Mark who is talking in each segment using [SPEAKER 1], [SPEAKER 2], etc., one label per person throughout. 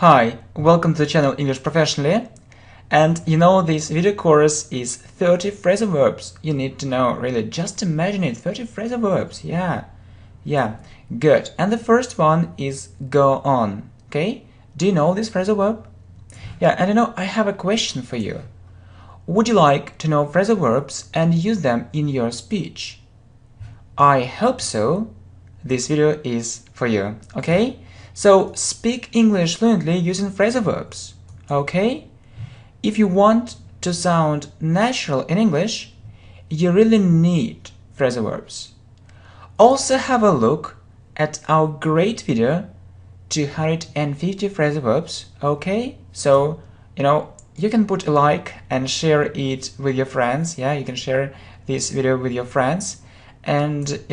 [SPEAKER 1] Hi, welcome to the channel English Professionally. And you know, this video course is 30 phrasal verbs. You need to know, really, just imagine it, 30 phrasal verbs. Yeah, good. And the first one is go on, okay? Do you know this phrasal verb? Yeah, and I have a question for you. Would you like to know phrasal verbs and use them in your speech? I hope so. This video is for you, okay? So speak English fluently using phrasal verbs, okay? If you want to sound natural in English, you really need phrasal verbs. Also have a look at our great video, 250 phrasal verbs, okay? So, you can put a like and share it with your friends. Yeah, you can share this video with your friends. And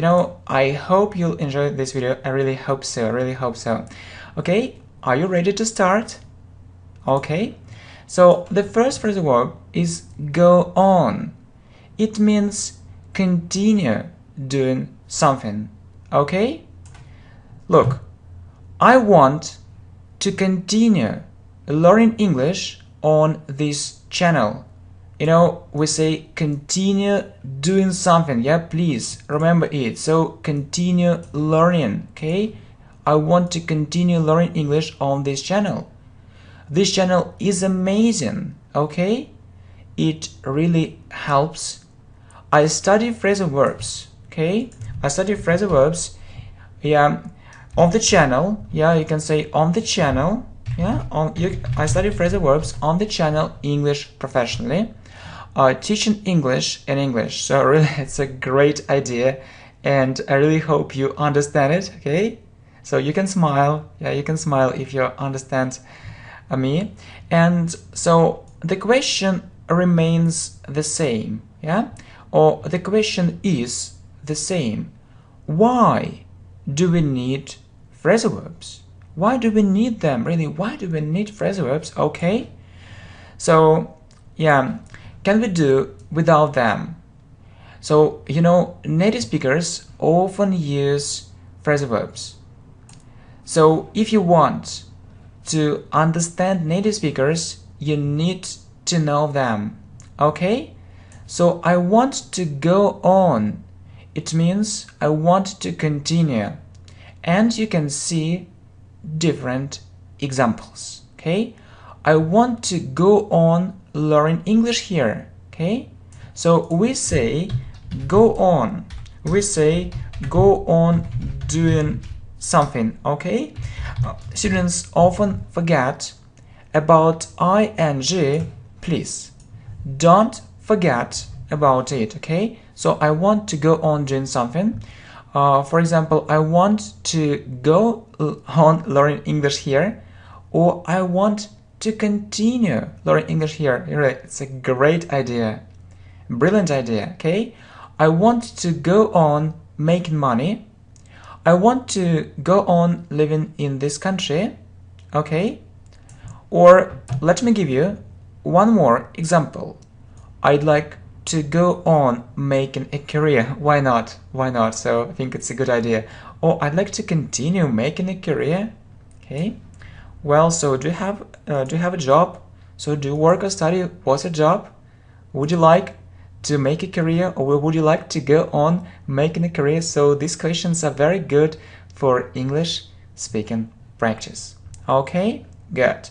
[SPEAKER 1] I hope you'll enjoy this video. I really hope so. Okay, are you ready to start? Okay, so the first phrasal verb is go on. It means continue doing something. Okay, look, I want to continue learning English on this channel. We say continue doing something. Yeah, please remember it. So continue learning, okay? I want to continue learning English on this channel. This channel is amazing, okay? It really helps. I study phrasal verbs, okay? I study phrasal verbs, yeah, on the channel. Yeah, you can say on the channel. Yeah, I study phrasal verbs on the channel English Professionally. Teaching English in English. So really, it's a great idea, and I really hope you understand it. Okay, so you can smile. Yeah, you can smile if you understand me. And so the question remains the same. Yeah, or the question is the same. Why do we need phrasal verbs? Why do we need them? Really, why do we need phrasal verbs? Okay, so yeah. Can we do without them? So, native speakers often use phrasal verbs. So, if you want to understand native speakers, you need to know them. Okay? So, I want to go on. It means I want to continue. And you can see different examples. Okay? I want to go on learning English here. Okay, so we say go on. We say go on doing something. Okay, students often forget about ing. Please don't forget about it. Okay, so I want to go on doing something. For example, I want to go on learning English here, or I want to continue learning English here. It's a great idea, brilliant idea. Okay, I want to go on making money. I want to go on living in this country. Okay, or let me give you one more example. I'd like to go on making a career. Why not? So I think it's a good idea. Or I'd like to continue making a career. Okay, well, so do you have a job? So do you work or study? What's a job? Would you like to make a career, or would you like to go on making a career? So these questions are very good for English speaking practice. Okay, good.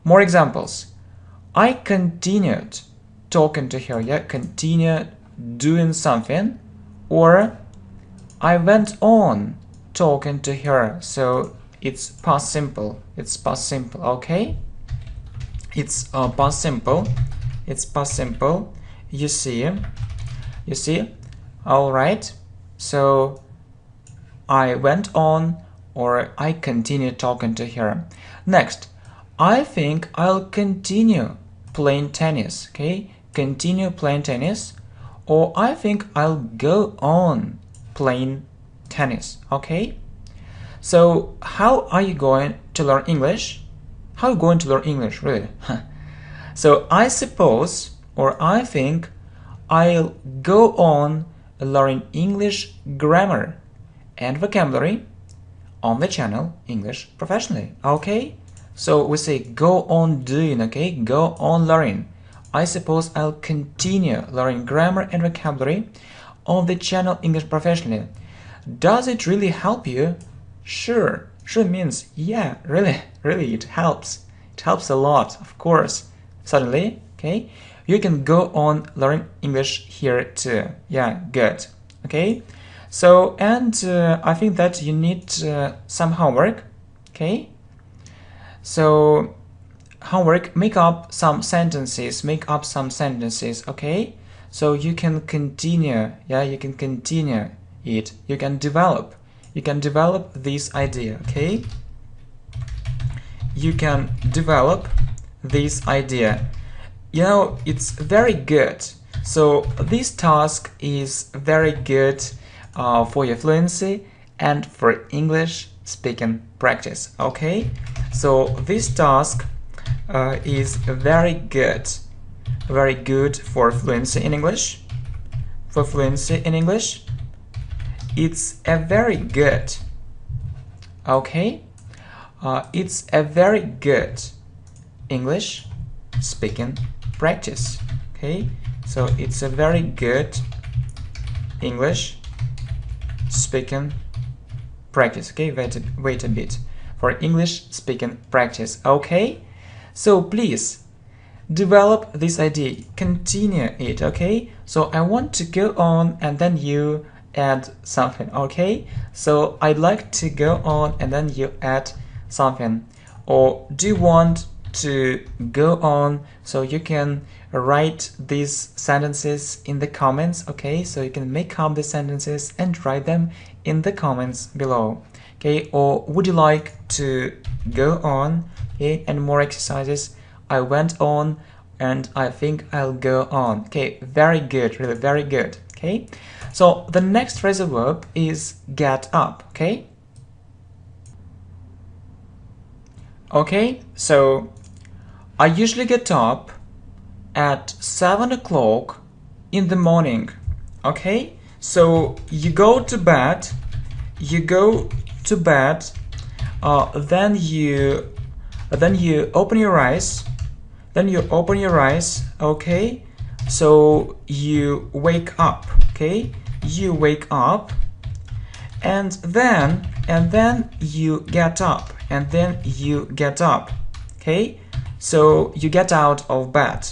[SPEAKER 1] More examples. I continued talking to her. Yeah, continued doing something. Or I went on talking to her. So it's past simple. It's past simple. Okay, it's past simple. It's past simple. You see. All right, so I went on, or I continued talking to her. Next, I think I'll continue playing tennis. Okay, continue playing tennis, or I think I'll go on playing tennis. Okay, so how are you going to learn English? How are you going to learn English, really? So I suppose, or I think, I'll go on learning English grammar and vocabulary on the channel English Professionally. Okay, So we say go on doing, okay? Go on learning. I suppose I'll continue learning grammar and vocabulary on the channel English Professionally. Does it really help you? Sure. Sure means yeah, really it helps. It helps a lot, of course. Suddenly, okay? You can go on learning English here too. Yeah, good. Okay? So, and I think that you need some homework. Okay? So, homework, make up some sentences, okay? So you can continue, yeah, you can continue it. You can develop this idea, okay? You can develop this idea. You know, it's very good. So this task is very good for your fluency and for English speaking practice, okay? So this task is very good for fluency in English. It's a very good, okay? It's a very good English speaking practice, okay? So it's a very good English speaking practice, okay? Wait a bit. For English speaking practice, okay? So please develop this idea, continue it, okay? So I want to go on and then you add something, okay? So I'd like to go on and then you add something. Or do you want to go on? So you can write these sentences in the comments, okay? So you can make up the sentences and write them in the comments below, okay? Or would you like to go on, okay? And more exercises. I went on and I think I'll go on, okay? Very good, really very good, okay? So the next phrasal verb is get up, okay? Okay, so I usually get up at 7 o'clock in the morning, okay? So you go to bed, then you open your eyes, okay? So you wake up, okay? You wake up, and then you get up, okay? So you get out of bed,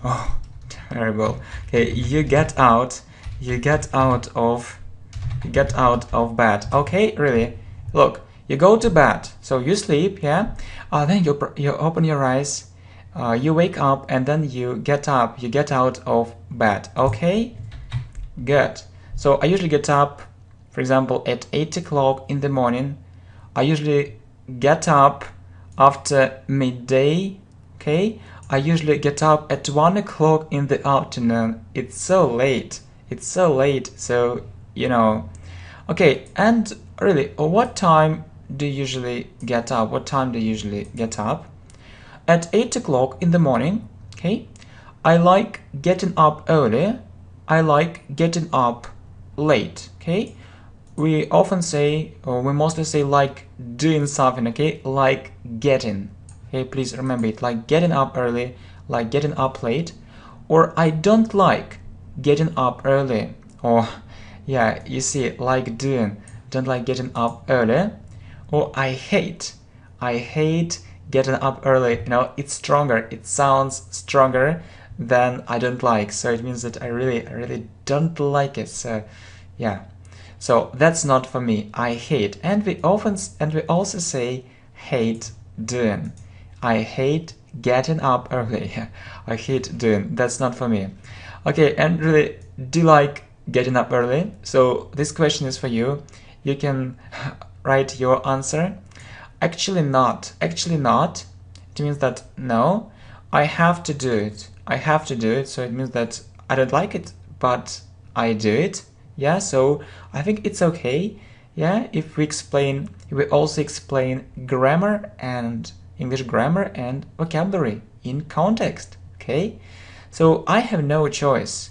[SPEAKER 1] oh, terrible, okay? You get out of bed, okay? Really, look, you go to bed, so you sleep, yeah? Then you open your eyes, you wake up, and then you get up, you get out of bed, okay? Good. So I usually get up, for example, at 8 o'clock in the morning. I usually get up after midday, okay? I usually get up at 1 o'clock in the afternoon. It's so late, so, you know. Okay, and really, what time do you usually get up? At 8 o'clock in the morning, okay? I like getting up early. I like getting up late, okay? We often say, or we mostly say, like doing something, okay? Like getting, okay? Please remember it, like getting up early, like getting up late. Or I don't like getting up early. Or, yeah, you see, like doing, don't like getting up early. Or I hate getting up early. You know, it's stronger, it sounds stronger than I don't like. So it means that I really don't like it. So, yeah. So that's not for me. I hate. And we also say hate doing. I hate getting up early. I hate doing. That's not for me. Okay, and really, do you like getting up early? So this question is for you. You can write your answer. Actually not. It means that no, I have to do it. So it means that I don't like it, but I do it. Yeah, so I think it's okay. Yeah, if we also explain grammar and English grammar and vocabulary in context. Okay, so I have no choice.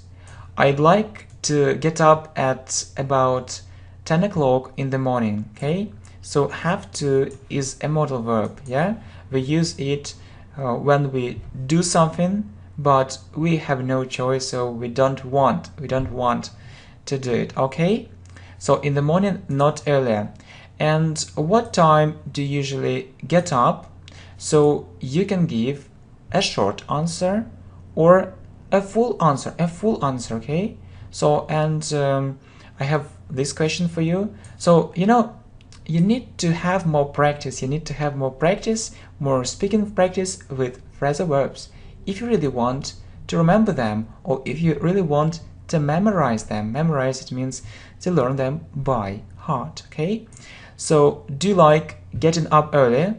[SPEAKER 1] I'd like to get up at about 10 o'clock in the morning. Okay, So have to is a modal verb, yeah? We use it when we do something, but we have no choice, so we don't want to do it, okay? So in the morning, not earlier. And what time do you usually get up? So you can give a short answer or a full answer, okay? So, and I have this question for you. So, you know, you need to have more practice. You need to have more practice, more speaking practice with phrasal verbs if you really want to remember them, or if you really want to memorize them. Memorize, it means to learn them by heart, okay? So, do you like getting up early?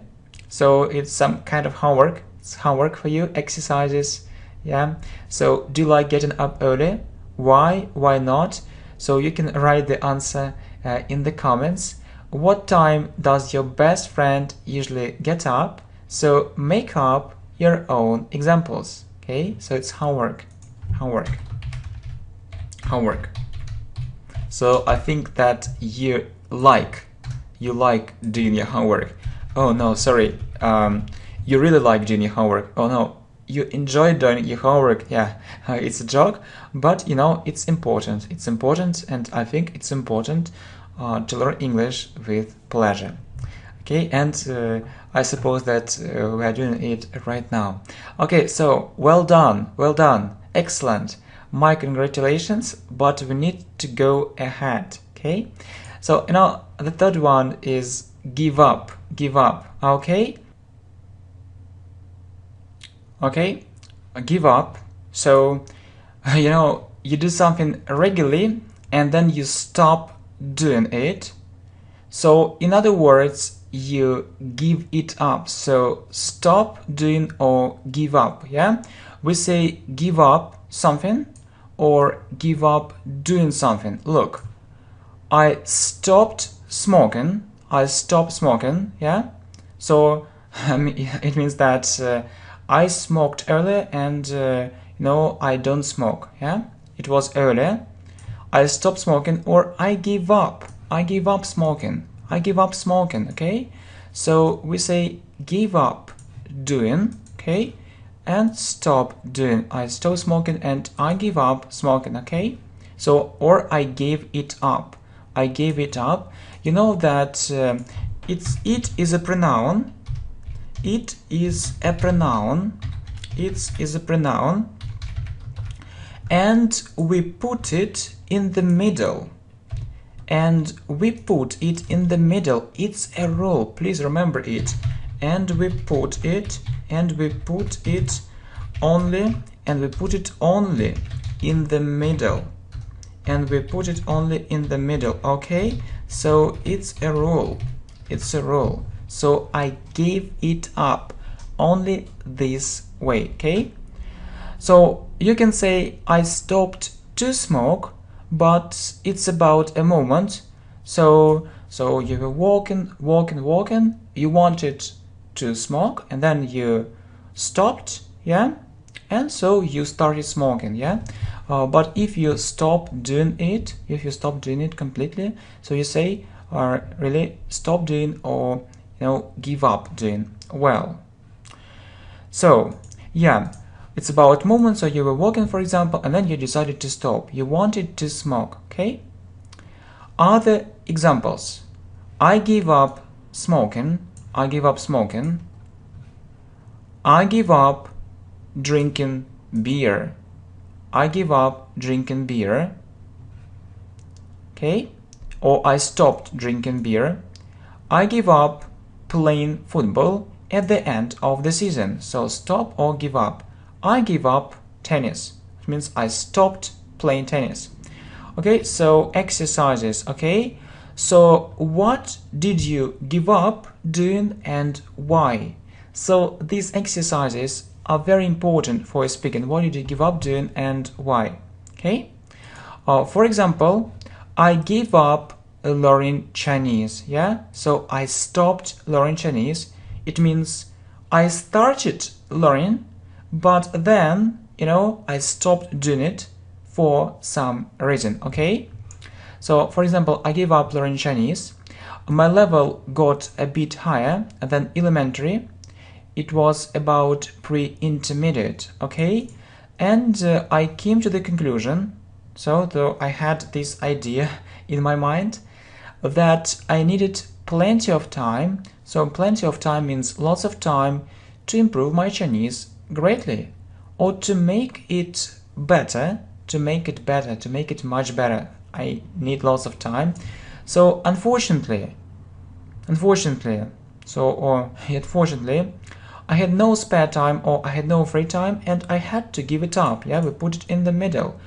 [SPEAKER 1] So, it's some kind of homework. It's homework for you, exercises, yeah? So, do you like getting up early? Why? Why not? So, you can write the answer in the comments. What time does your best friend usually get up? So, make up your own examples, okay? So, it's homework. So, I think that you like doing your homework. Oh no, sorry. You really like doing your homework. Oh no, you enjoy doing your homework. Yeah, it's a joke, but you know, it's important. It's important, and I think it's important to learn English with pleasure. Okay, and I suppose that we are doing it right now. Okay, so well done, excellent. My congratulations, but we need to go ahead. Okay, so you know, the third one is give up. Okay, give up. So you know, you do something regularly and then you stop doing it. So in other words, you give it up. So stop doing or give up, yeah? We say give up something or give up doing something. Look, I stopped smoking, yeah? So it means that I smoked earlier and no, I don't smoke, yeah? It was earlier. I stopped smoking, or I give up smoking, okay? So we say give up doing, okay? And stop doing. I stop smoking and I give up smoking, okay? So, or I gave it up. You know that it is a pronoun. It is a pronoun. And we put it in the middle. It's a rule. Please remember it. And we put it only in the middle. Okay? So it's a rule. So I gave it up only this way, okay? So you can say I stopped to smoke, but it's about a moment. So you were walking, you wanted to smoke and then you stopped, yeah? And so you started smoking, yeah? But if you stop doing it, completely, so you say really stop doing or give up doing. Well, so yeah, it's about moment. So you were walking, for example, and then you decided to stop. You wanted to smoke, okay? Other examples: I give up smoking. I give up drinking beer. I give up drinking beer. Okay? Or I stopped drinking beer. I give up playing football at the end of the season. So stop or give up. I give up tennis. It means I stopped playing tennis. Okay, so exercises. Okay, so what did you give up doing and why? So these exercises are very important for speaking. What did you give up doing and why? Okay, for example, I gave up learning Chinese. Yeah, so I stopped learning Chinese. It means I started learning, but then I stopped doing it for some reason. Okay, so for example, I gave up learning Chinese. my level got a bit higher than elementary. It was about pre-intermediate, okay? And I came to the conclusion, so though I had this idea in my mind, that I needed plenty of time. So plenty of time means lots of time to improve my Chinese greatly, or to make it better, to make it much better. I need lots of time. So unfortunately, I had no spare time, or I had no free time, and I had to give it up. Yeah, we put it in the middle.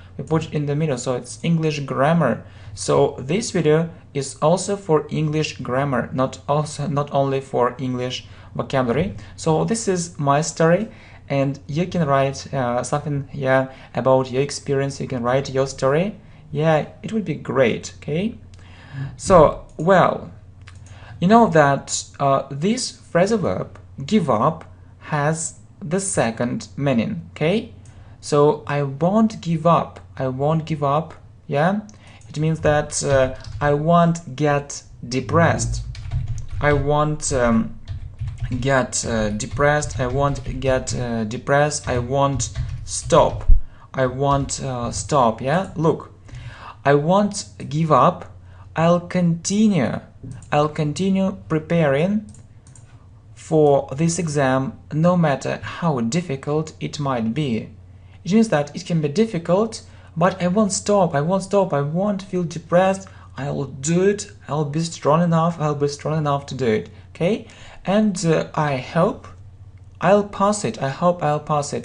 [SPEAKER 1] So it's English grammar. So this video is also for English grammar, not only for English vocabulary. So this is my story, and you can write something about your experience. You can write your story. Yeah, it would be great. Okay. So, well, you know that this phrasal verb give up has the second meaning. Okay, so I won't give up. Yeah, it means that I won't get depressed. I won't get depressed. I won't get depressed. I won't stop. Stop. Yeah, look, I won't give up. I'll continue preparing for this exam, no matter how difficult it might be. It means that it can be difficult, but I won't stop. I won't feel depressed. I'll do it. I'll be strong enough to do it. Okay? And I hope I'll pass it.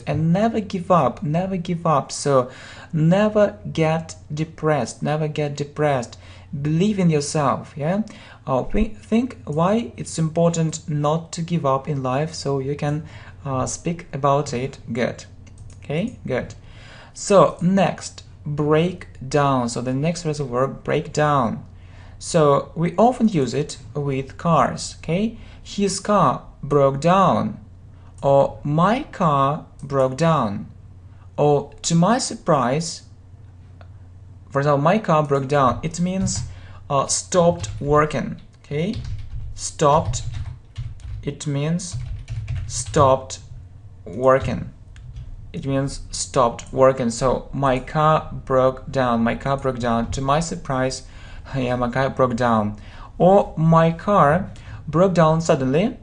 [SPEAKER 1] And never give up. So never get depressed. Believe in yourself. Yeah. Think why it's important not to give up in life, so you can speak about it. Good. Okay, good. So next, break down. So the next phrasal verb, break down. So we often use it with cars. Okay, his car broke down, or my car broke down, or to my surprise. For example, my car broke down. It means stopped working. Okay, stopped. It means stopped working. So my car broke down. To my surprise, my car broke down. Or my car broke down suddenly.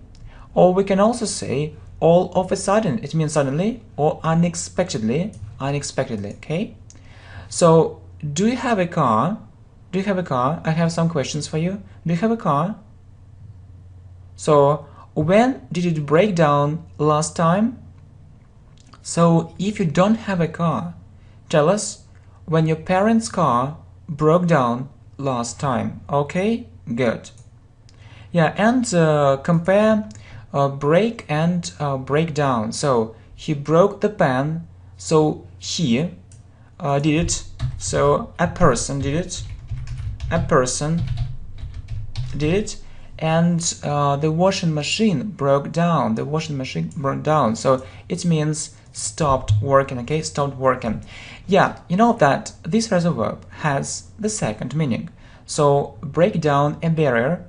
[SPEAKER 1] Or we can also say all of a sudden. It means suddenly or unexpectedly. Okay. So do you have a car? I have some questions for you. Do you have a car? So when did it break down last time? So if you don't have a car, tell us when your parents' car broke down last time. Okay, good. Yeah, and compare break and break down. So he broke the pen, so he did it. So a person did it. And the washing machine broke down. So it means stopped working. Okay, stopped working. Yeah, you know that this phrasal verb has the second meaning. So break down a barrier.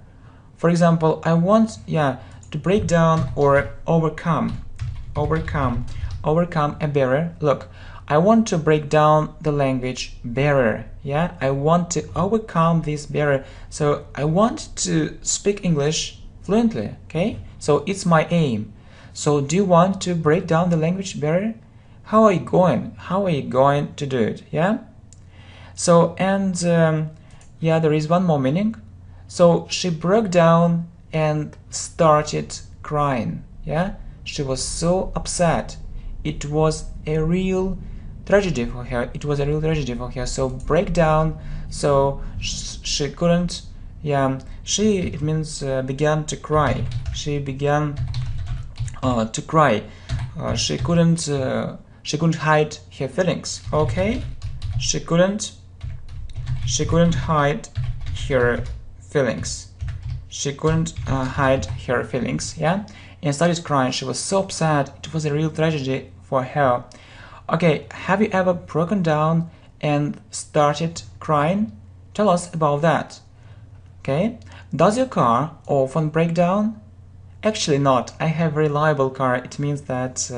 [SPEAKER 1] For example, I want to break down or overcome a barrier. Look, I want to break down the language barrier. Yeah, I want to overcome this barrier. So I want to speak English fluently. Okay, so it's my aim. So do you want to break down the language barrier? How are you going to do it? Yeah. So and there is one more meaning. So she broke down and started crying. Yeah, she was so upset. It was a real tragedy for her. So break down. So she couldn't. It means began to cry. She began to cry. She couldn't hide her feelings. Okay, she couldn't hide her feelings. Yeah, and started crying. She was so upset. It was a real tragedy for her. Okay, have you ever broken down and started crying? Tell us about that. Okay, Does your car often break down? Actually not. I have a reliable car. It means that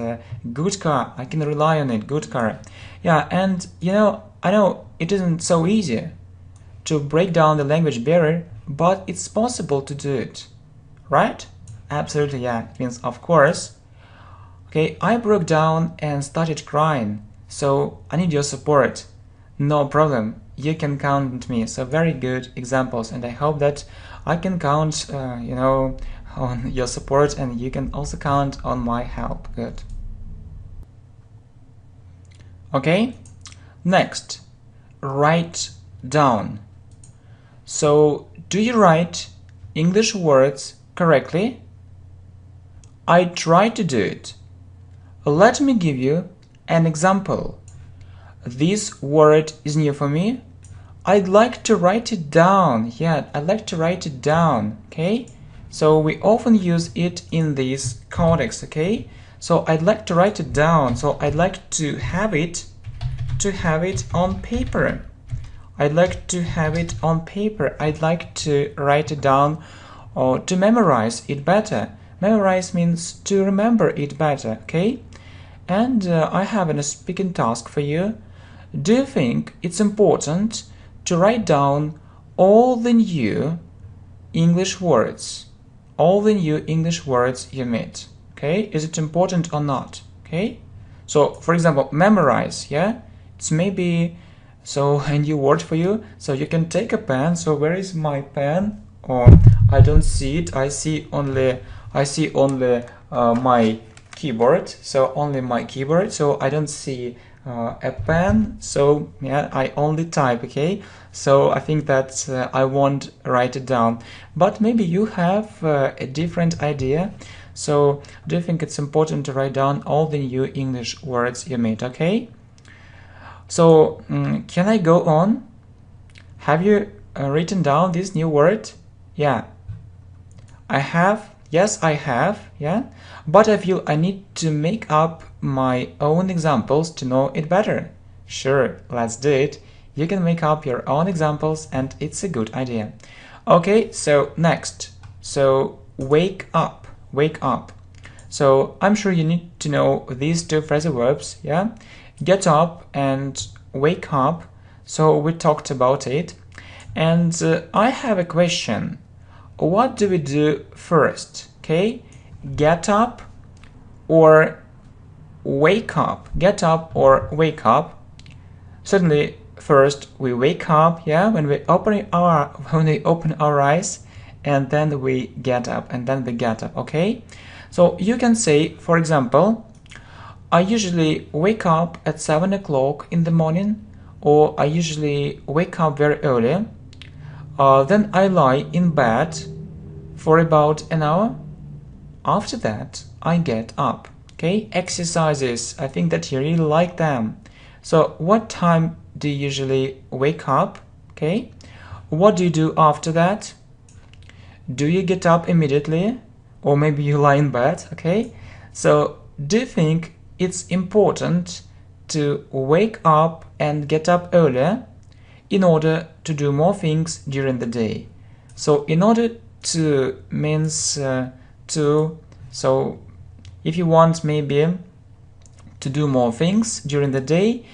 [SPEAKER 1] good car. I can rely on it. Good car. Yeah, and I know it isn't so easy to break down the language barrier, but it's possible to do it. Right? Absolutely, yeah. It means of course. Okay, I broke down and started crying, so I need your support. No problem, you can count on me. So very good examples, and I hope that I can count, on your support, and you can also count on my help. Good. Okay, next, write down. So, do you write English words correctly? I try to do it. Let me give you an example. This word is new for me. I'd like to write it down. Yeah, I'd like to write it down. Okay? So we often use it in this context. Okay? So I'd like to write it down. So I'd like to have it on paper. I'd like to have it on paper. I'd like to write it down or to memorize it better. Memorize means to remember it better. Okay? And I have a speaking task for you. Do you think it's important to write down all the new English words? All the new English words you meet. Okay? Is it important or not? Okay? So, for example, memorize, yeah? It's maybe a new word for you. So you can take a pen. So where is my pen? Oh, I don't see it. I see only my keyboard, so only my keyboard, so I don't see a pen, so yeah, I only type. Okay, so I think that I won't write it down, but maybe you have a different idea. So do you think it's important to write down all the new English words you meet? Okay, so can I go on? Have you written down this new word? Yeah, I have. Yes, I have, yeah, but I feel I need to make up my own examples to know it better. Sure, let's do it. You can make up your own examples and it's a good idea. Okay, so next. So, wake up, wake up. So, I'm sure you need to know these two phrasal verbs, yeah? Get up and wake up. So, we talked about it. And I have a question. What do we do first? Okay, get up or wake up? Get up or wake up? Certainly, first we wake up, yeah, when we open our eyes, and then we get up, okay? So you can say, for example, I usually wake up at 7 o'clock in the morning, or I usually wake up very early. Then I lie in bed for about an hour. After that, I get up. Okay, exercises. I think that you really like them. So, what time do you usually wake up? Okay, what do you do after that? Do you get up immediately, or maybe you lie in bed? Okay, so do you think it's important to wake up and get up earlier in order to do more things during the day? So in order to means so if you want maybe to do more things during the day,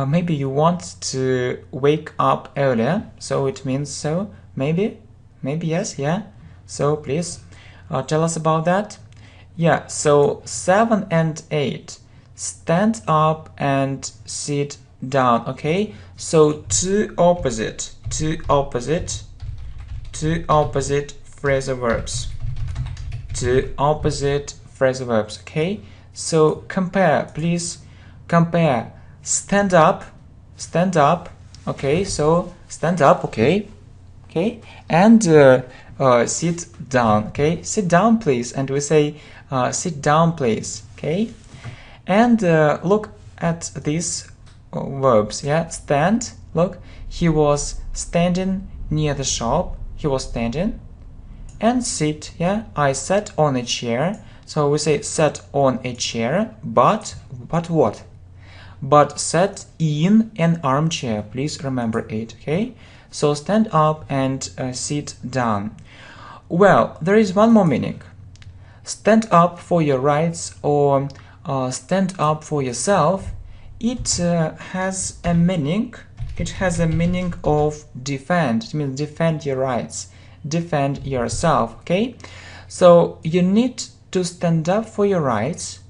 [SPEAKER 1] maybe you want to wake up earlier, so it means so maybe yes, yeah. So please tell us about that. Yeah, so 7 and 8, stand up and sit down. Okay, so two opposite phrasal verbs. Two opposite phrasal verbs. Okay, so compare, please compare. Stand up. Okay, so stand up. Okay, and sit down. Okay, sit down, please. And we say sit down, please. Okay, and look at these verbs. Yeah, stand. Look, he was standing near the shop. He was standing. And sit. Yeah, I sat on a chair. So we say sat on a chair, but what? But sat in an armchair. Please remember it. Okay, so stand up and sit down. Well, there is one more meaning. Stand up for your rights, or stand up for yourself. It has a meaning. It has a meaning of defend. It means defend your rights, defend yourself. Okay, so you need to stand up for your rights,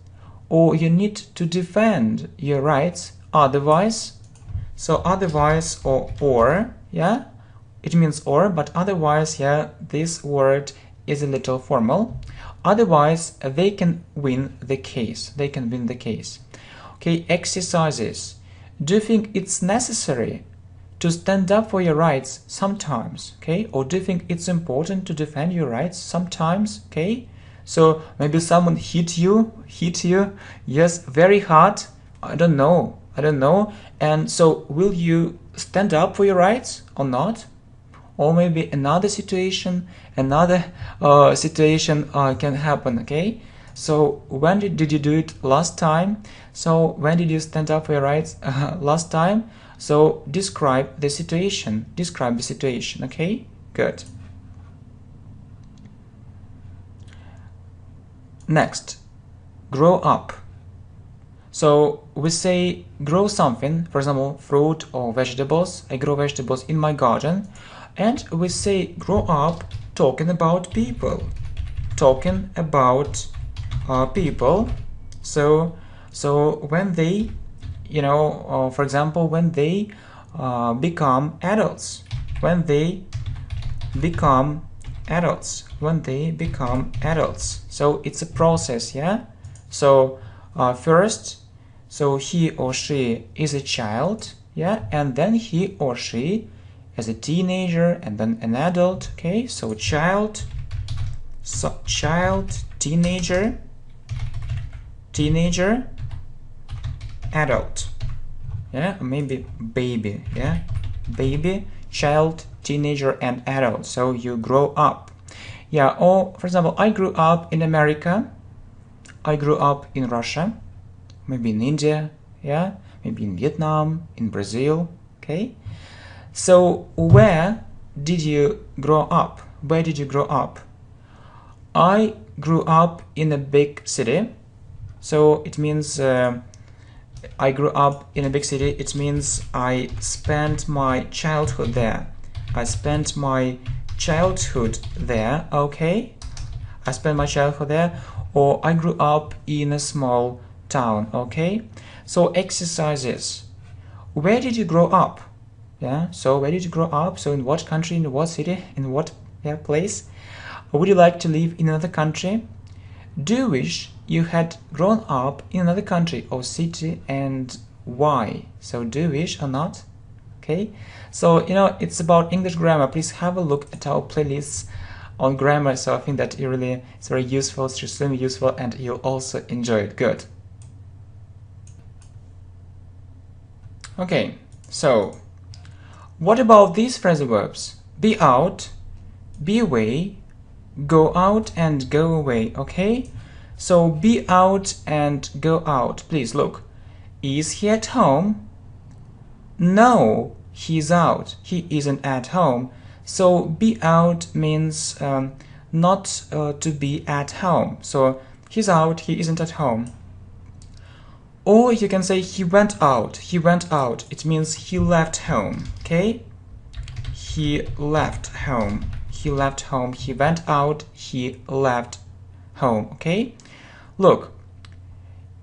[SPEAKER 1] or you need to defend your rights. Otherwise, so otherwise or yeah, it means or, but otherwise, yeah, this word is a little formal. Otherwise, they can win the case. They can win the case. Okay, exercises. Do you think it's necessary to stand up for your rights sometimes? Okay, or do you think it's important to defend your rights sometimes? Okay, so maybe someone hit you, yes, very hard. I don't know. And so, will you stand up for your rights or not? Or maybe another situation can happen. Okay, so when did you do it last time? So when did you stand up for your rights last time? So describe the situation. Okay, good. Next, grow up. So we say grow something, for example, fruit or vegetables. I grow vegetables in my garden. And we say grow up talking about people. So when they, for example, when they become adults. So it's a process, yeah? So first, so he or she is a child, yeah? And then he or she as a teenager, and then an adult. Okay, so child, teenager, adult, yeah, maybe baby, yeah, baby, child, teenager, and adult. So you grow up, yeah. Or for example, I grew up in America, I grew up in Russia, maybe in India, yeah, maybe in Vietnam, in Brazil. Okay, so where did you grow up? I grew up in a big city. So it means I grew up in a big city. It means I spent my childhood there. Okay, I spent my childhood there. Or I grew up in a small town. Okay, so exercises. Where did you grow up? Yeah, so where did you grow up? So in what country, in what city, in what place? Would you like to live in another country? Do you wish you had grown up in another country or city, and why? So do you wish or not? Okay, so it's about English grammar. Please have a look at our playlists on grammar. So I think that it's very useful, it's extremely useful, and you'll also enjoy it. Good. Okay, so what about these phrasal verbs? Be out, be away, go out, and go away. Okay, so be out and go out. Please look. Is he at home? No, he's out. He isn't at home. So be out means not to be at home. So he's out, he isn't at home. Or you can say he went out. It means he left home. Okay, he left home. He went out, he left home. Okay, look,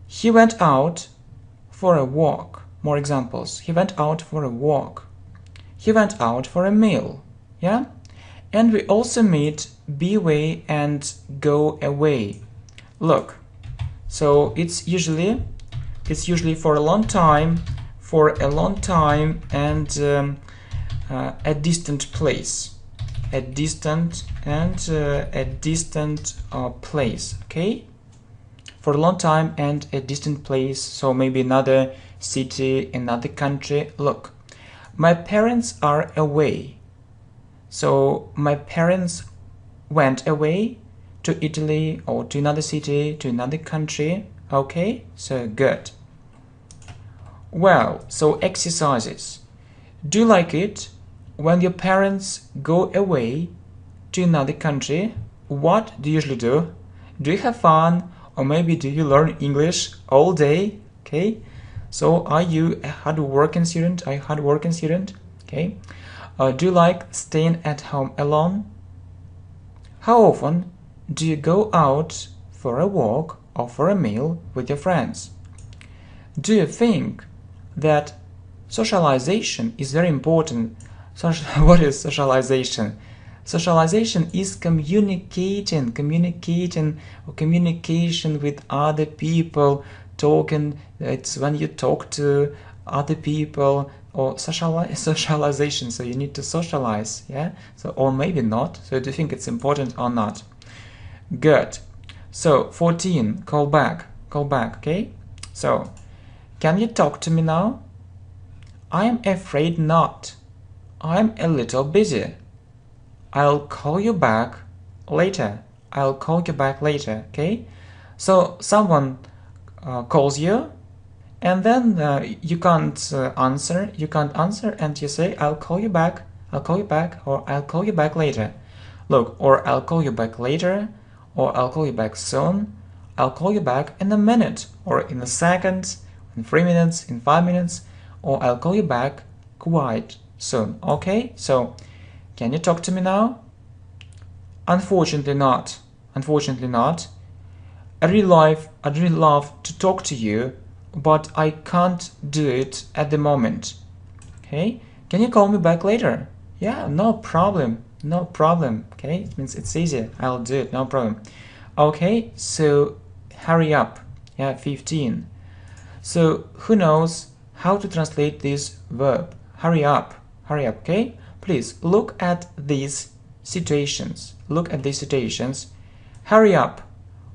[SPEAKER 1] he went out for a walk. More examples. He went out for a walk. He went out for a meal. Yeah, and we also meet be away and go away. Look, so it's usually for a long time, and a distant place, place. Okay, for a long time and a distant place. So maybe another city, another country. Look, my parents are away. So my parents went away to Italy, or to another city, to another country. Okay, so good. Well, so exercises. Do you like it when your parents go away to another country, what do you usually do? Do you have fun, or maybe do you learn English all day? Okay, so are you a hard-working student? Are you a hard-working student? Okay, do you like staying at home alone? How often do you go out for a walk or for a meal with your friends? Do you think that socialization is very important? What is socialization? Socialization is communication with other people, talking. It's when you talk to other people, or socialization. So you need to socialize, yeah? So, or maybe not. So do you think it's important or not? Good. So 14, call back, okay? So, can you talk to me now? I'm afraid not. I'm a little busy. I'll call you back later. I'll call you back later, okay? So someone calls you, and then you can't answer. You can't answer, and you say, "I'll call you back. I'll call you back," or "I'll call you back later." Look, or "I'll call you back later," or "I'll call you back soon." "I'll call you back in a minute," or "in a second," in 3 minutes, in 5 minutes, or "I'll call you back quite soon." Okay, so can you talk to me now? Unfortunately not. Unfortunately not. I'd really love to talk to you, but I can't do it at the moment. Okay, can you call me back later? Yeah, no problem. No problem. Okay, it means it's easy. I'll do it, no problem. Okay, so hurry up. Yeah, 15. So who knows how to translate this verb? Hurry up, okay? Please look at these situations. Look at these situations. Hurry up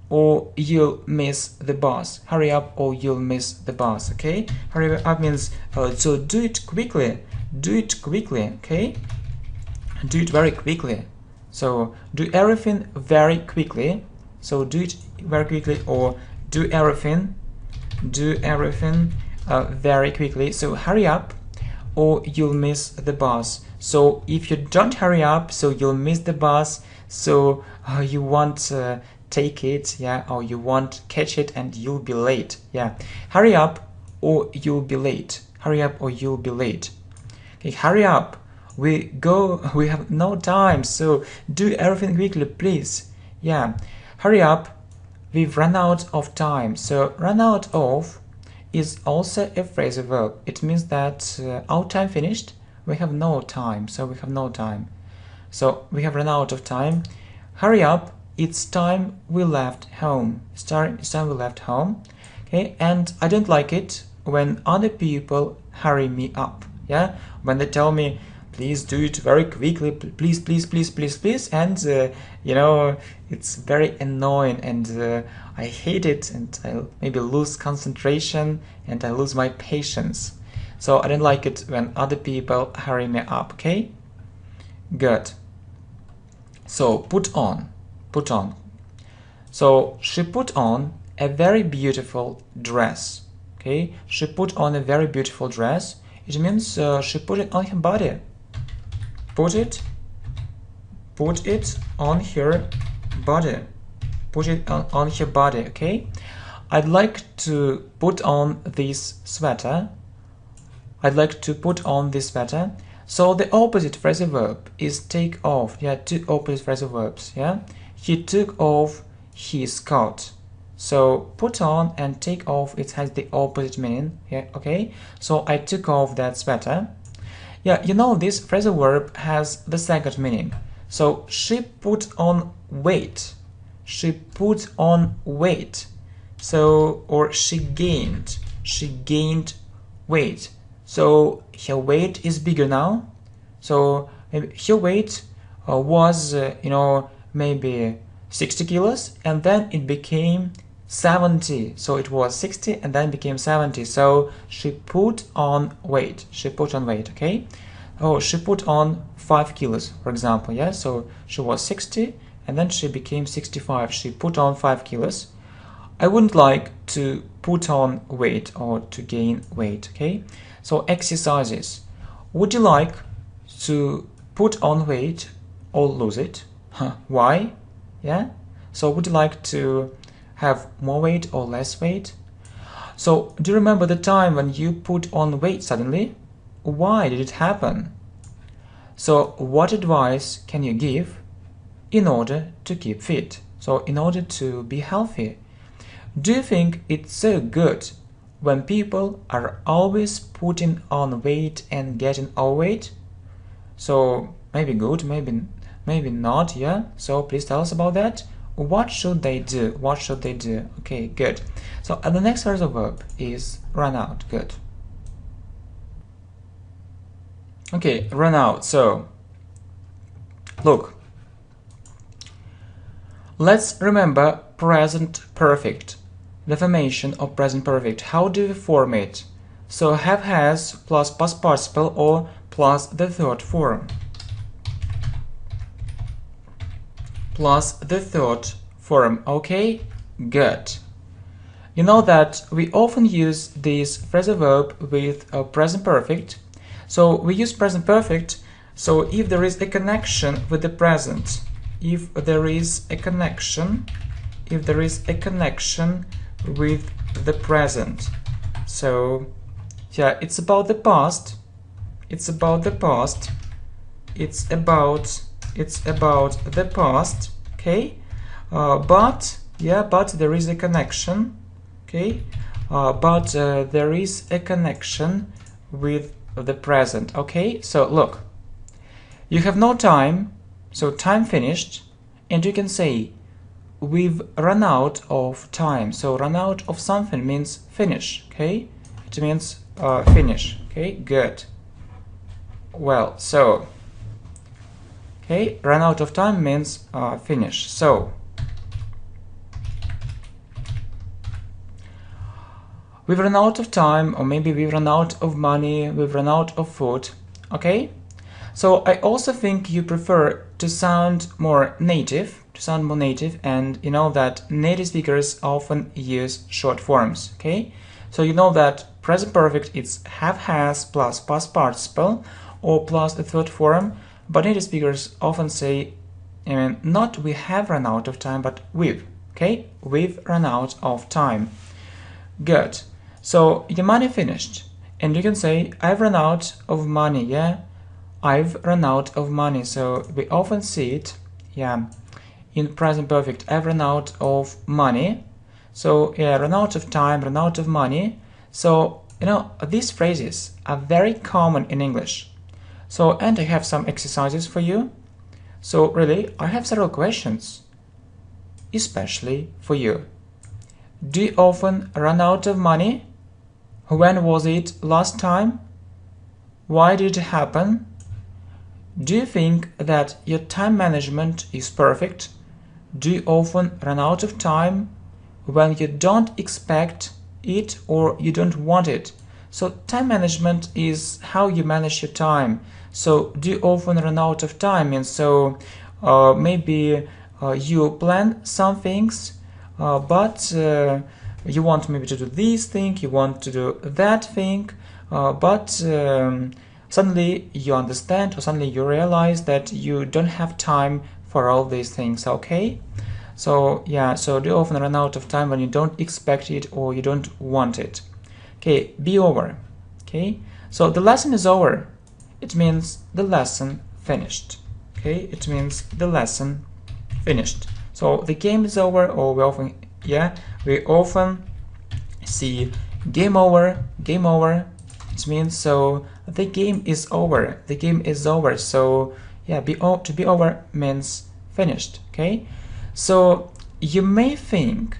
[SPEAKER 1] or you'll miss the bus. Hurry up or you'll miss the bus, okay? Hurry up means, so do it quickly. Do it quickly, okay? Do it very quickly. So do everything very quickly. So do it very quickly, or do everything very quickly. So hurry up or you'll miss the bus. So if you don't hurry up, so you'll miss the bus. So you won't take it, yeah, or you won't catch it and you'll be late. Yeah, hurry up or you'll be late. Hurry up or you'll be late. Okay, hurry up. We have no time, so do everything quickly, please. Yeah, hurry up. We've run out of time. So run out of is also a phrasal verb. It means that our time finished. We have no time, so we have no time. So we have run out of time. Hurry up. It's time we left home. It's time we left home. Okay, and I don't like it when other people hurry me up. Yeah, when they tell me, please do it very quickly, please, and you know, it's very annoying, and I hate it, and I'll maybe lose concentration and I lose my patience. So I don't like it when other people hurry me up, okay? Good. So put on. So she put on a very beautiful dress, okay? She put on a very beautiful dress. It means she put it on her body. Put it on her body. Put it on her body, okay? I'd like to put on this sweater. I'd like to put on this sweater. So the opposite phrasal verb is take off. Yeah, two opposite phrasal verbs. Yeah, he took off his coat. So put on and take off, it has the opposite meaning. Yeah, okay. So I took off that sweater. Yeah, you know, this phrasal verb has the second meaning. So she put on weight. She put on weight. So, or she gained weight. So her weight is bigger now. So maybe her weight was, you know, maybe 60 kilos, and then it became 70. So it was 60 and then became 70. So she put on weight. She put on weight, okay? Oh, she put on 5 kilos, for example, yeah? So she was 60 and then she became 65. She put on 5 kilos. I wouldn't like to put on weight or to gain weight, okay? So exercises. Would you like to put on weight or lose it? Why? Yeah. So would you like to have more weight or less weight? So do you remember the time when you put on weight suddenly? Why did it happen? So what advice can you give in order to keep fit? So in order to be healthy? Do you think it's so good when people are always putting on weight and getting overweight? So maybe good, maybe not, yeah? So please tell us about that. What should they do? What should they do? Okay, good. So the next phrasal verb is run out. Good. Okay, run out. So look, let's remember present perfect. The formation of present perfect. How do we form it? So have, has plus past participle or plus the third form. Plus the third form. Okay, good. You know that we often use this phrasal verb with a present perfect. So we use present perfect. So if there is a connection with the present, if there is a connection with the present. So yeah, it's about the past. It's about the past. It's about the past. Okay, but there is a connection. Okay, but there is a connection with the present. Okay, so look, you have no time, so time finished, and you can say we've run out of time. So run out of something means finish. Okay, it means finish. Okay, good. Well, so okay, run out of time means finish. So we've run out of time, or maybe we've run out of money, we've run out of food. Okay, so I also think you prefer to sound more native, and you know that native speakers often use short forms. Okay, so you know that present perfect it's have, has plus past participle or plus the third form, but native speakers often say not we have run out of time, but we've. Okay, we've run out of time. Good. So your money finished, and you can say I've run out of money. Yeah, I've run out of money. So we often see it, yeah, in present perfect. I've run out of money. So yeah, run out of time, run out of money. So you know these phrases are very common in English. So and I have some exercises for you. So really, I have several questions, especially for you. Do you often run out of money? When was it last time? Why did it happen? Do you think that your time management is perfect? Do you often run out of time when you don't expect it or you don't want it? So time management is how you manage your time. So do you often run out of time? And so maybe you plan some things, but you want maybe to do this thing, you want to do that thing, but suddenly you understand or suddenly you realize that you don't have time for all these things. Okay, so yeah, so do you often run out of time when you don't expect it or you don't want it? Okay, be over. Okay, so the lesson is over. It means the lesson finished. Okay, it means the lesson finished. So the game is over, or we often see game over, game over. It means so the game is over, the game is over. So yeah, to be over means finished. Okay, so you may think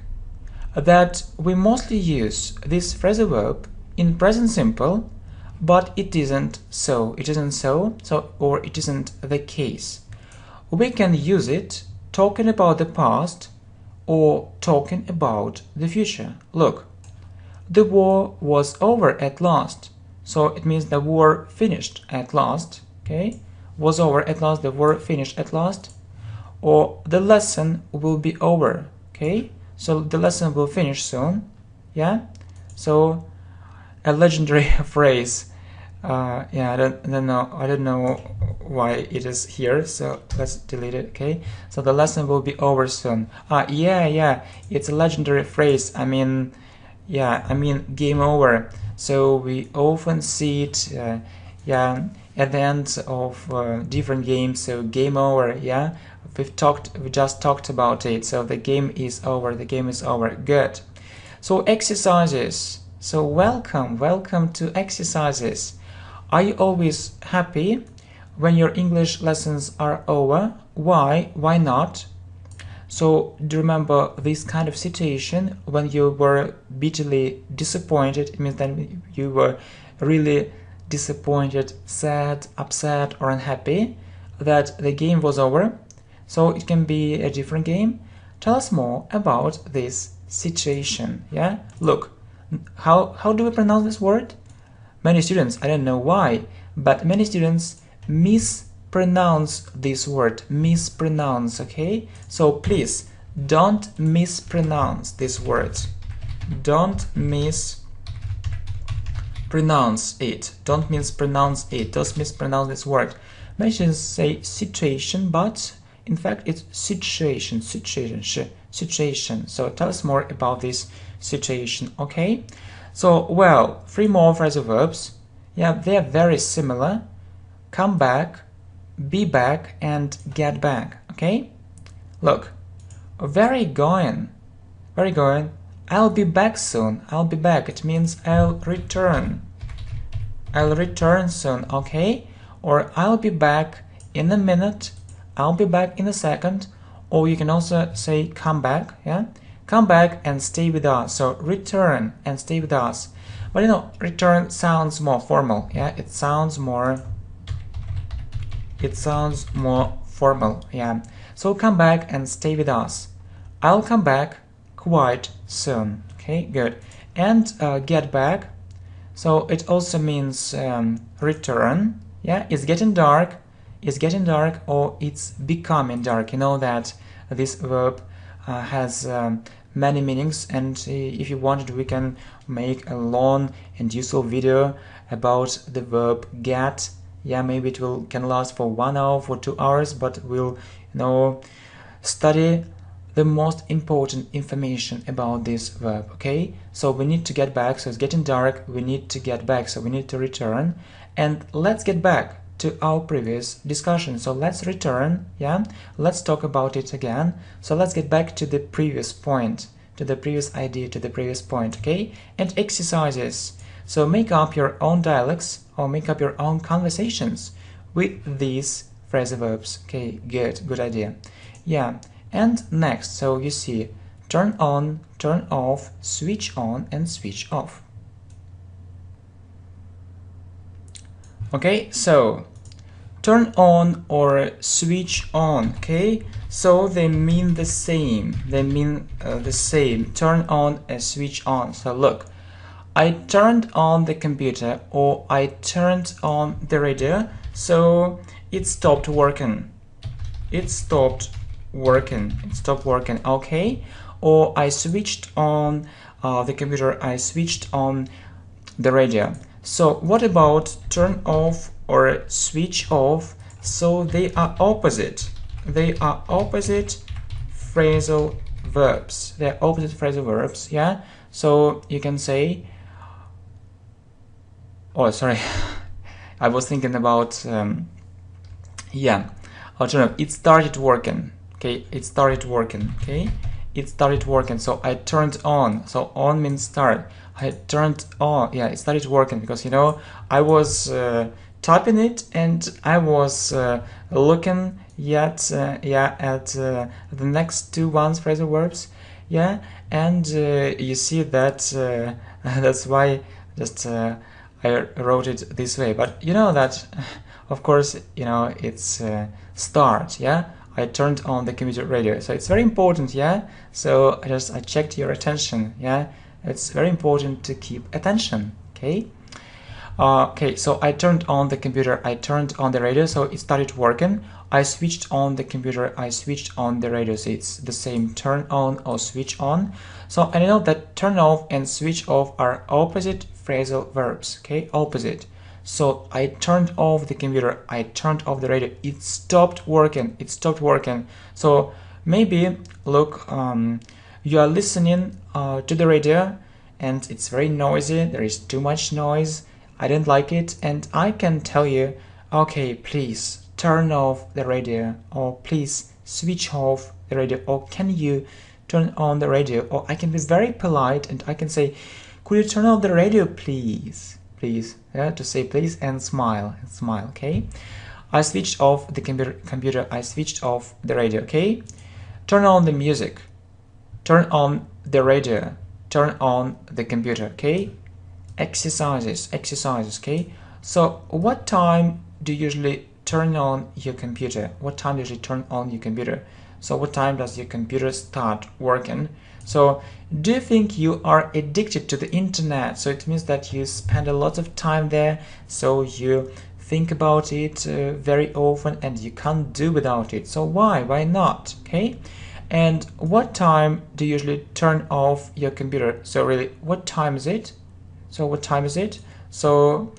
[SPEAKER 1] that we mostly use this phrasal verb in present simple, but it isn't so. It isn't so. Or it isn't the case. We can use it talking about the past or talking about the future. Look, the war was over at last. So it means the war finished at last. Okay, was over at last, the war finished at last. Or the lesson will be over. Okay, so the lesson will finish soon. Yeah, so a legendary phrase Yeah, I don't know why it is here, so let's delete it. Okay, so the lesson will be over soon. Yeah, it's a legendary phrase. I mean, yeah, I mean game over. So we often see it, yeah, at the end of different games. So game over. Yeah, we just talked about it. So the game is over. The game is over. Good. So exercises. So welcome to exercises. Are you always happy when your English lessons are over? Why? Why not? So do you remember this kind of situation when you were bitterly disappointed? It means that you were really disappointed, sad, upset, or unhappy that the game was over. So it can be a different game. Tell us more about this situation. Yeah, look, how do we pronounce this word? Many students, I don't know why, but many students mispronounce this word. Mispronounce, okay? So please don't mispronounce this word. Don't mispronounce it. Don't mispronounce it. Don't mispronounce this word. Many students say situation, but in fact it's situation. Situation. So tell us more about this situation, okay? So, well, 3 more phrasal verbs. Yeah, they're very similar. Come back, be back, and get back, okay? Look, very going. I'll be back soon. I'll be back. It means I'll return. I'll return soon, okay? Or I'll be back in a minute. I'll be back in a second. Or you can also say come back, yeah? Come back and stay with us. So return and stay with us. But you know, return sounds more formal. Yeah, it sounds more formal. Yeah. So come back and stay with us. I'll come back quite soon. Okay, good. And get back. So it also means return. Yeah, it's getting dark. It's getting dark, or it's becoming dark. You know that this verb has many meanings, and if you wanted, we can make a long and useful video about the verb get. Yeah, maybe it can last for 1 hour, for 2 hours, but we'll study the most important information about this verb. Okay, so we need to get back. So it's getting dark, we need to get back, so we need to return. And let's get back to our previous discussion. So let's return, yeah, let's talk about it again. So let's get back to the previous point, to the previous idea, to the previous point, okay? And exercises. So make up your own dialects or make up your own conversations with these phrasal verbs. Okay, good idea. Yeah, and next, so you see turn on, turn off, switch on, and switch off. Okay, so turn on or switch on, okay? So they mean the same. They mean the same. Turn on and switch on. So look, I turned on the computer or I turned on the radio, so it stopped working. It stopped working. Okay? Or I switched on the computer, I switched on the radio. So what about turn off or switch off? So they are opposite. They are opposite phrasal verbs. They are opposite phrasal verbs, yeah? So you can say, oh, sorry, I was thinking about, yeah, alternative. It started working, okay? It started working, okay? It started working, so I turned on. So on means start. I turned on, yeah, it started working because, you know, I was typing it and I was looking at the next 2 phrasal verbs, yeah, and you see that that's why just I wrote it this way. But you know that, of course, you know, it's start, yeah. I turned on the computer radio, so it's very important, yeah. So I checked your attention, yeah. It's very important to keep attention, okay? Okay, so I turned on the computer, I turned on the radio, so it started working. I switched on the computer, I switched on the radio, so it's the same, turn on or switch on. So I know that turn off and switch off are opposite phrasal verbs, okay? Opposite. So I turned off the computer, I turned off the radio, it stopped working, So maybe, look, you are listening to the radio and it's very noisy, there is too much noise, I don't like it, and I can tell you, okay, please turn off the radio, or please switch off the radio, or can you turn on the radio? Or I can be very polite and I can say, could you turn off the radio, please? Please, yeah, to say please and smile, okay? I switched off the computer, I switched off the radio, okay? Turn on the music, turn on the radio, turn on the computer, okay? Exercises, okay? So what time do you usually turn on your computer? What time do you usually turn on your computer? So what time does your computer start working? So do you think you are addicted to the internet? So it means that you spend a lot of time there, so you think about it very often and you can't do without it. So why not? Okay? And what time do you usually turn off your computer? So really, what time is it? So what time is it? So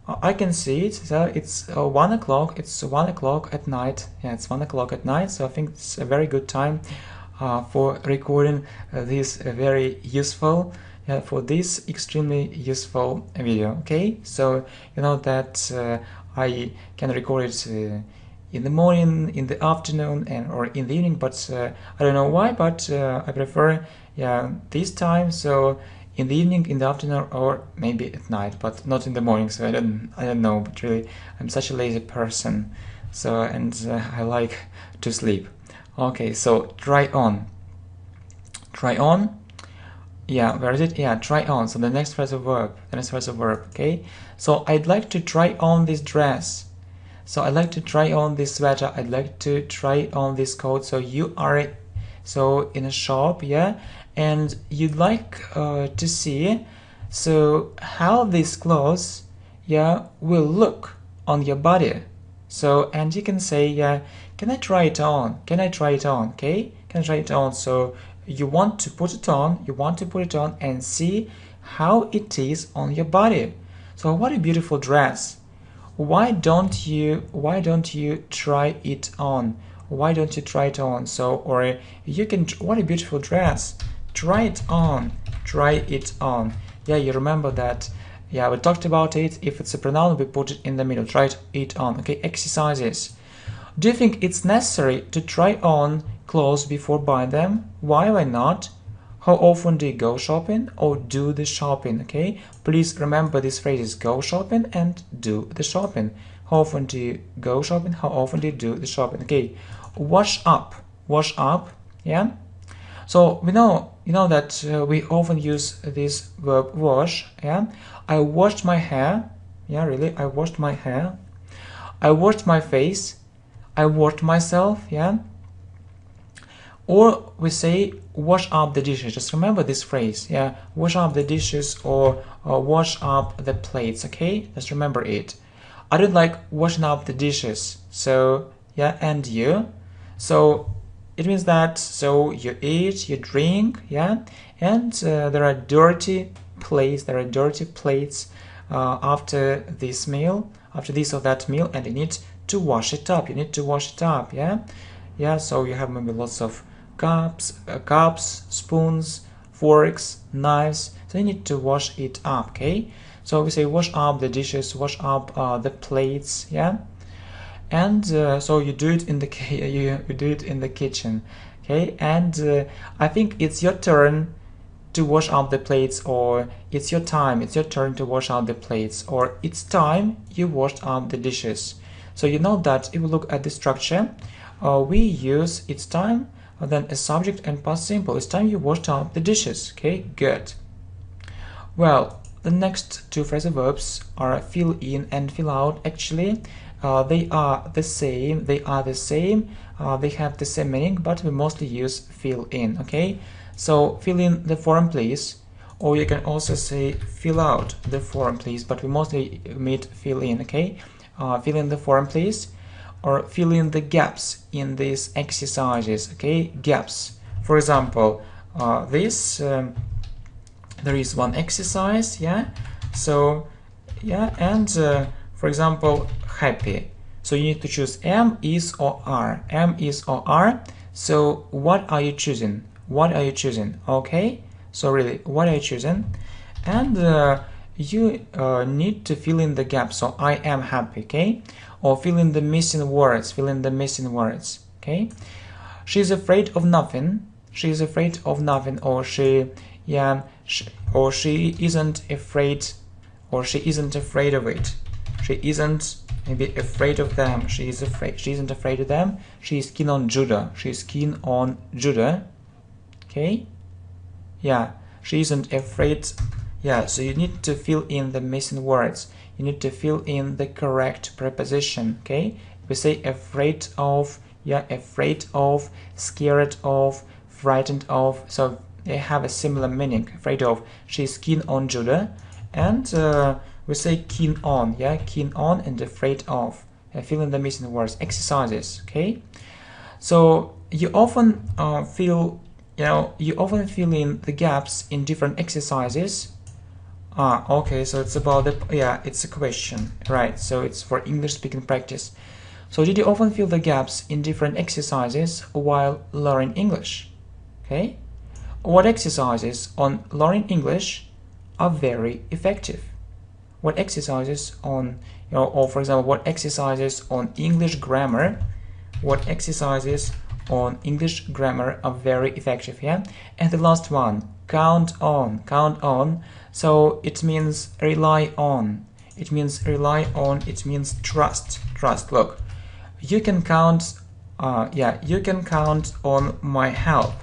[SPEAKER 1] I can see it. So it's 1 o'clock. It's 1 o'clock at night. Yeah, it's 1 o'clock at night. So I think it's a very good time for recording this very useful, for this extremely useful video. Okay, so you know that I can record it in the morning, in the afternoon, or in the evening, but I don't know why, but I prefer this time. So in the evening, in the afternoon, or maybe at night, but not in the morning. So I don't know, but really I'm such a lazy person, so and I like to sleep. Okay, so try on, yeah, where is it? Yeah, try on. So the next phrasal verb, okay? So I'd like to try on this dress, so I'd like to try on this sweater, I'd like to try on this coat. So you are in a shop, yeah, and you'd like to see so how these clothes will look on your body. So, and you can say, can I try it on? Can I try it on? Okay, can I try it on? So you want to put it on, and see how it is on your body. So what a beautiful dress. Why don't you try it on? Why don't you try it on? So, or you can, what a beautiful dress. Try it on. Yeah, you remember that. Yeah, we talked about it. If it's a pronoun, we put it in the middle. Try it on. Okay, exercises. Do you think it's necessary to try on clothes before buying them? Why not? How often do you go shopping or do the shopping? Okay, please remember these phrases: go shopping and do the shopping. How often do you go shopping? How often do you do the shopping? Okay, wash up. Yeah. So we know, that we often use this verb wash. Yeah, I washed my hair. Yeah, really, I washed my hair. I washed my face. I washed myself. Yeah. Or we say wash up the dishes. Just remember this phrase. Yeah, wash up the dishes, or wash up the plates. Okay, just remember it. I don't like washing up the dishes. So yeah, and you. So it means that, so you eat, you drink, yeah, and there are dirty plates. After this meal, after this or that meal, and you need to wash it up. Yeah. So you have maybe lots of cups, spoons, forks, knives. So you need to wash it up. Okay. So we say wash up the dishes, wash up the plates. Yeah. And so you do it in the kitchen, okay? And I think it's your turn to wash up the plates, or it's your turn to wash up the plates, or it's time you washed up the dishes. So you know that if we look at the structure, we use it's time, then a subject and past simple. It's time you washed up the dishes. Okay, good. Well, the next two phrasal verbs are fill in and fill out. Actually, they are the same. They have the same meaning, but we mostly use fill in. Okay, so fill in the form, please, or you can also say fill out the form, please, but we mostly meet fill in. Okay, fill in the form, please, or fill in the gaps in these exercises. Okay, gaps. For example, there is one exercise. Yeah, so yeah, and for example, happy. So you need to choose am, is, or are. Am, is, or are. So what are you choosing? What are you choosing? Okay. So really, what are you choosing? And you need to fill in the gaps. So I am happy. Okay. Or fill in the missing words. Fill in the missing words. Okay. She's afraid of nothing. She's afraid of nothing. Or she, yeah, or she isn't afraid. Or she isn't afraid of it. She isn't maybe afraid of them. She isn't afraid of them. She is keen on Judah. She is keen on Judah. Okay. Yeah. She isn't afraid. Yeah. So you need to fill in the missing words. You need to fill in the correct preposition. Okay. We say afraid of. Yeah. Afraid of. Scared of. Frightened of. So they have a similar meaning. Afraid of. She is keen on Judah. And we say keen on, yeah, keen on and afraid of. Fill in the missing words. Exercises, okay? So you often fill in the gaps in different exercises. Okay, so it's about the, yeah, it's a question, right? So it's for English speaking practice. So did you often fill the gaps in different exercises while learning English? Okay? What exercises on learning English are very effective? What exercises on, or for example, what exercises on English grammar, what exercises on English grammar are very effective, yeah? And the last one, count on. So it means rely on. It means rely on. It means trust. Look, you can count, you can count on my help.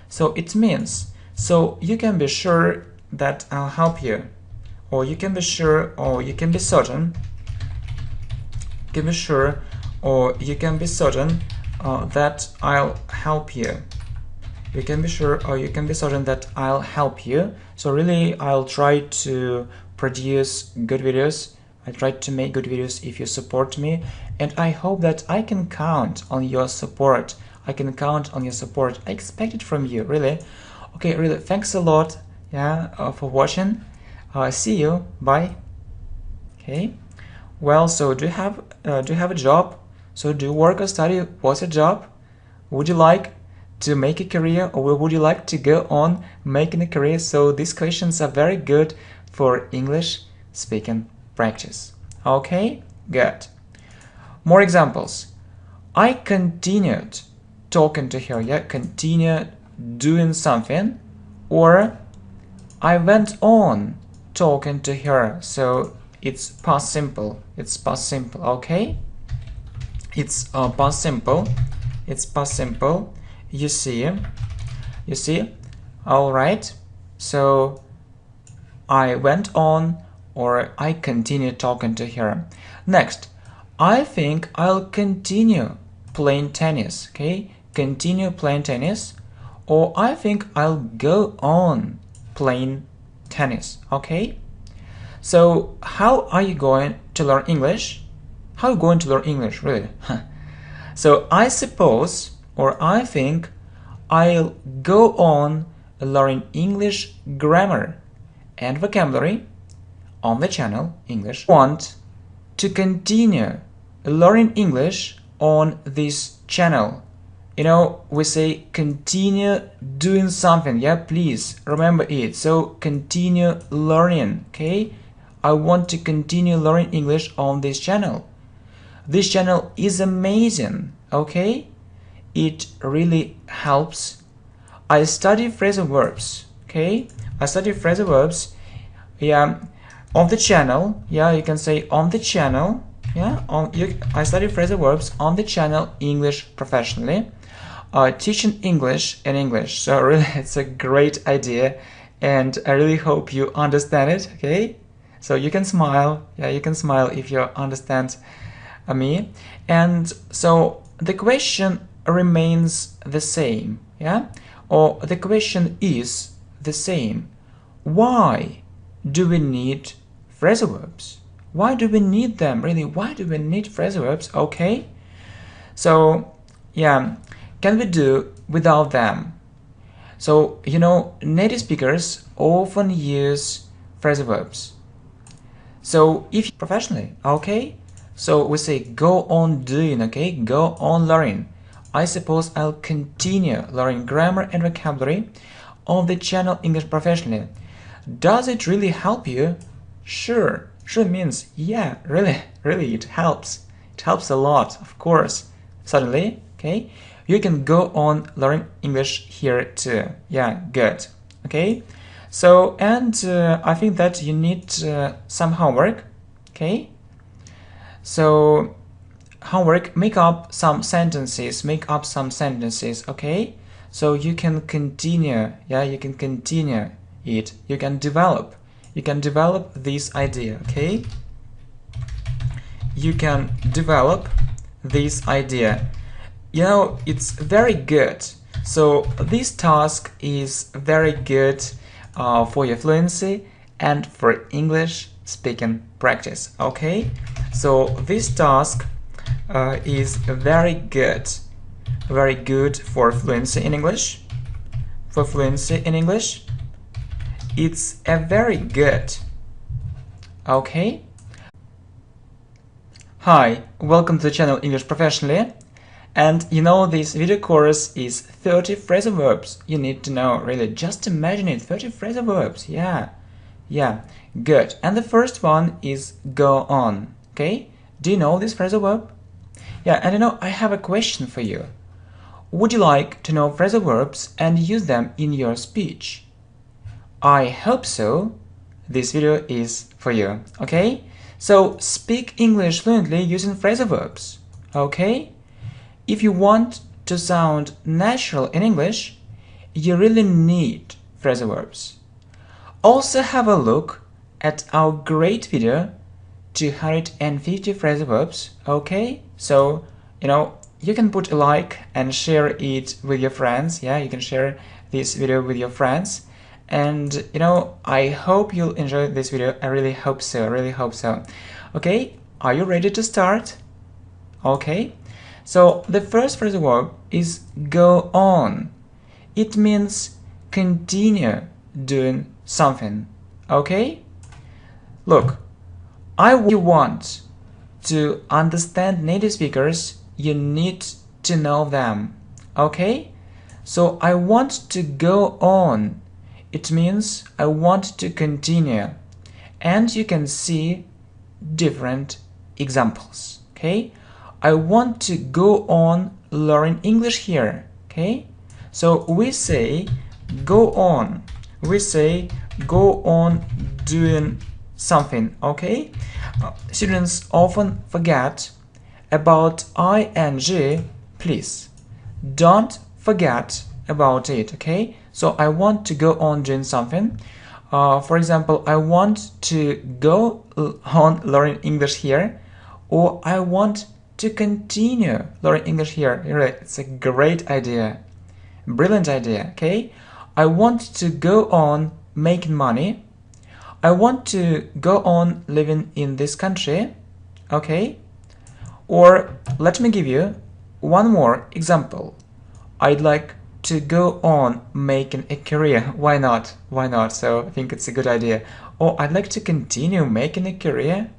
[SPEAKER 1] So it means, so you can be sure that I'll help you, or you can be sure, or you can be certain. You can be sure, or you can be certain that I'll help you. You can be sure, or you can be certain that I'll help you. So really, I'll try to produce good videos. I try to make good videos if you support me, and I hope that I can count on your support. I can count on your support. I expect it from you, really. Okay, really, thanks a lot. Yeah, for watching. See you. Bye. Okay. Well, so do you have a job? So do you work or study? What's your job? Would you like to make a career, or would you like to go on making a career? So these questions are very good for English speaking practice. Okay, good. More examples. I continued talking to her. Yeah, continued doing something, or I went on talking to her. So it's past simple. It's past simple. Okay. It's past simple. It's past simple. You see. All right. So I went on, or I continued talking to her. Next, I think I'll continue playing tennis. Okay. Continue playing tennis, or I think I'll go on playing tennis. Okay. So how are you going to learn English? How are you going to learn English, really? So I suppose, or I think, I'll go on learning English grammar and vocabulary on the channel English. Want to continue learning English on this channel. You know, we say continue doing something. Yeah, please remember it. So continue learning. Okay, I want to continue learning English on this channel. This channel is amazing. Okay, it really helps. I study phrasal verbs. Okay, I study phrasal verbs. Yeah, on the channel. Yeah, you can say on the channel. Yeah, I study phrasal verbs on the channel English Professionally. Teaching English in English. So really, it's a great idea, and I really hope you understand it. Okay, so you can smile. Yeah, you can smile if you understand me. And so the question remains the same. Yeah, or the question is the same. Why do we need phrasal verbs? Why do we need them? Really, why do we need phrasal verbs? Okay, so yeah, can we do without them? So, you know, native speakers often use phrasal verbs. So if professionally, okay? So we say go on doing, okay? Go on learning. I suppose I'll continue learning grammar and vocabulary on the channel English Professionally. Does it really help you? Sure. Sure means yeah, really it helps. It helps a lot, of course. Suddenly, okay? You can go on learning English here too. Yeah, good. Okay? So, and I think that you need some homework, okay? So, homework, make up some sentences, okay? So you can continue, yeah, you can continue it, you can develop this idea, okay? You can develop this idea. You know, it's very good. So this task is very good for your fluency and for English speaking practice, okay? So this task is very good for fluency in English. It's a very good, okay? Hi, welcome to the channel English Professionally. And you know, this video course is 30 phrasal verbs. You need to know, really, just imagine it, 30 phrasal verbs. Yeah, good. And the first one is go on, okay? Do you know this phrasal verb? Yeah, and you know, I have a question for you. Would you like to know phrasal verbs and use them in your speech? I hope so. This video is for you, okay? So, speak English fluently using phrasal verbs, okay? If you want to sound natural in English, you really need phrasal verbs. Also have a look at our great video, 250 phrasal verbs, okay? So, you know, you can put a like and share it with your friends, yeah? You can share this video with your friends. And, you know, I hope you'll enjoy this video. I really hope so, Okay, are you ready to start? Okay. So the first phrasal verb is go on. It means continue doing something, okay? Look, you want to understand native speakers, you need to know them, okay? So I want to go on. It means I want to continue. And you can see different examples, okay? I want to go on learning English here, okay? So we say go on. We say go on doing something, okay? Students often forget about ing. Please don't forget about it, okay? So I want to go on doing something. For example, I want to go on learning English here, or I want to continue learning English here. It's a great idea, brilliant idea, okay? I want to go on making money. I want to go on living in this country, okay? Or let me give you one more example. I'd like to go on making a career. Why not? So I think it's a good idea. Or I'd like to continue making a career.